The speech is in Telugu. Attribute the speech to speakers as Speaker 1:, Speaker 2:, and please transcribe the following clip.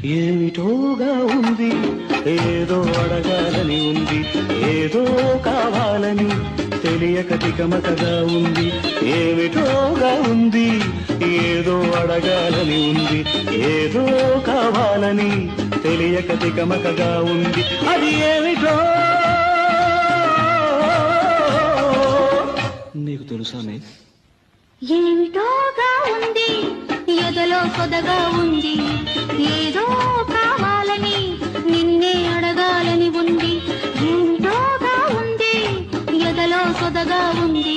Speaker 1: ఏమిటోగా ఉంది, ఏదో అడగాలని ఉంది, ఏదో కావాలని తెలియక తికమకగా ఉంది. ఏమిటోగా ఉంది, ఏదో అడగాలని ఉంది, ఏదో కావాలని తెలియక తికమకగా ఉంది. అది ఏమిటో నీకు తెలుసానే?
Speaker 2: ఏమిటోగా ఉంది, ఎదలో సొదగా ఉంది, ఏదో కావాలని నిన్నే అడగాలని ఉంది. ఏమిటోగా ఉంది, ఎదలో సొదగా ఉంది,